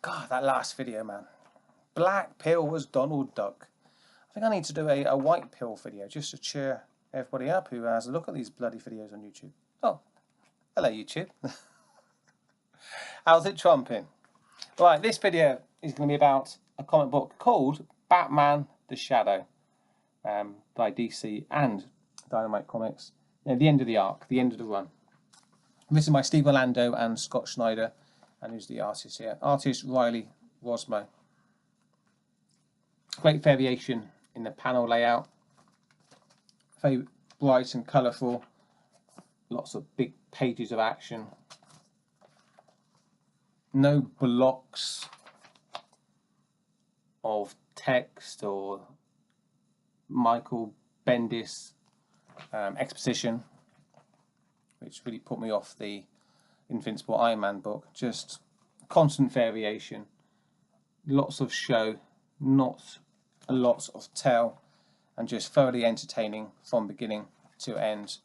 God, that last video, man. Black pill was Donald Duck. I think I need to do a white pill video just to cheer everybody up who has a look at these bloody videos on YouTube. Oh, hello YouTube. How's it trumping? Right, this video is going to be about a comic book called Batman the Shadow by DC and Dynamite Comics. Now, the end of the arc, the end of the run. This is by Steve Orlando and Scott Snyder, and who's the artist here? Artist Riley Rossmo. Great variation in the panel layout. Very bright and colourful. Lots of big pages of action. No blocks of text or Michael Bendis exposition, which really put me off the Invincible Iron Man book. Just constant variation, lots of show, not a lot of tell, and just thoroughly entertaining from beginning to end,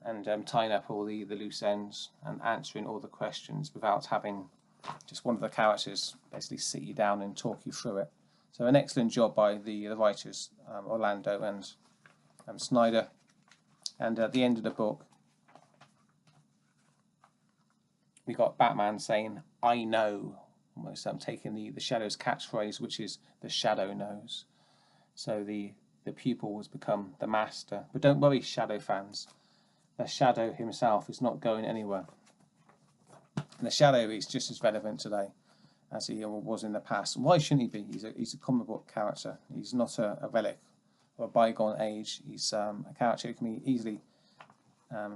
and tying up all the loose ends and answering all the questions without having just one of the characters basically sit you down and talk you through it. So an excellent job by the writers, Orlando and Snyder. And at the end of the book, we got Batman saying, "I know." Almost taking the Shadow's catchphrase, which is "the Shadow knows." So the pupil has become the master. But don't worry, Shadow fans. The Shadow himself is not going anywhere. And the Shadow is just as relevant today as he was in the past. Why shouldn't he be? He's a comic book character. He's not a relic of a bygone age. He's a character who can be easily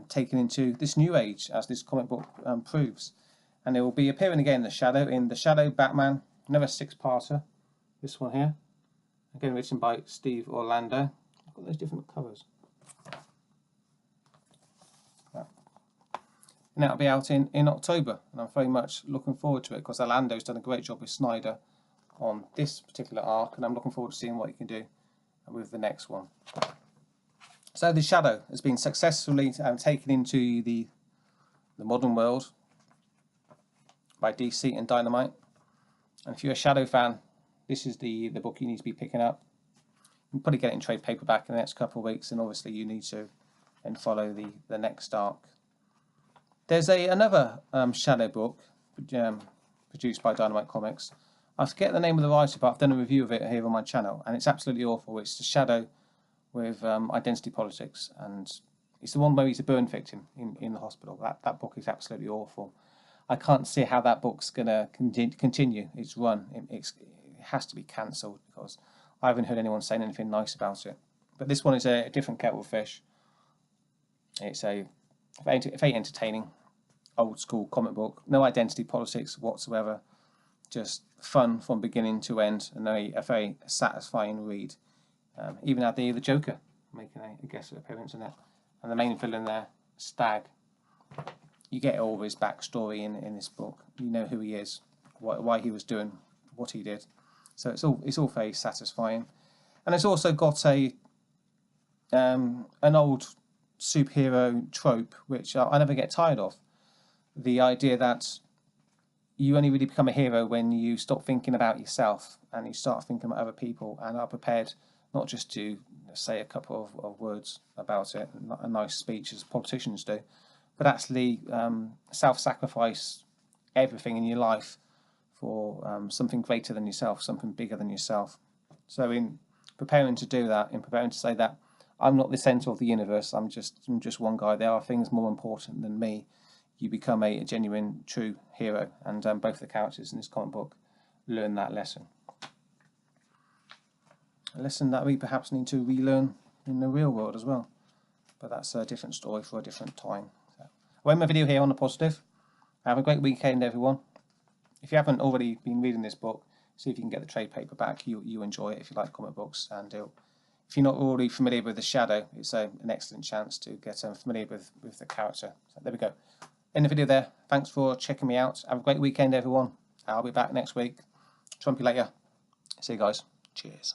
taken into this new age, as this comic book proves. And it will be appearing again, the Shadow, in The Shadow Batman, another six-parter. This one here, again written by Steve Orlando. I've got those different covers. And that'll be out in October, and I'm very much looking forward to it, because Orlando's done a great job with Snyder on this particular arc, and I'm looking forward to seeing what he can do with the next one. So the Shadow has been successfully taken into the modern world by DC and Dynamite. And if you're a Shadow fan, this is the book you need to be picking up. You can probably get it in trade paperback in the next couple of weeks, and obviously you need to then follow the next arc. There's another Shadow book produced by Dynamite Comics. I forget the name of the writer, but I've done a review of it here on my channel, and it's absolutely awful. It's The Shadow with identity politics, and it's the one where he's a burn victim in the hospital. That book is absolutely awful. I can't see how that book's going to continue its run. It has to be cancelled, because I haven't heard anyone saying anything nice about it. But this one is a different kettle of fish. It's a very entertaining, old school comic book. No identity politics whatsoever. Just fun from beginning to end, and a very satisfying read. Even had the Joker making a guest appearance in it, and the main villain there, Stag. You get all of his backstory in this book. You know who he is, why he was doing what he did. So it's all very satisfying, and it's also got an old superhero trope which I never get tired of. The idea that you only really become a hero when you stop thinking about yourself and you start thinking about other people, and are prepared not just to say a couple of words about it, a nice speech as politicians do, but actually self-sacrifice everything in your life for something greater than yourself, something bigger than yourself. So in preparing to do that, in preparing to say that I'm not the centre of the universe, I'm just one guy, there are things more important than me, you become a genuine, true hero. And both the characters in this comic book learn that lesson. A lesson that we perhaps need to relearn in the real world as well. But that's a different story for a different time. So, I'll end my video here on a positive. Have a great weekend, everyone. If you haven't already been reading this book, see if you can get the trade paperback. You enjoy it if you like comic books. And if you're not already familiar with The Shadow, it's an excellent chance to get familiar with the character. So there we go. End the video there. Thanks for checking me out. Have a great weekend, everyone. I'll be back next week. Trump you later. See you guys. Cheers.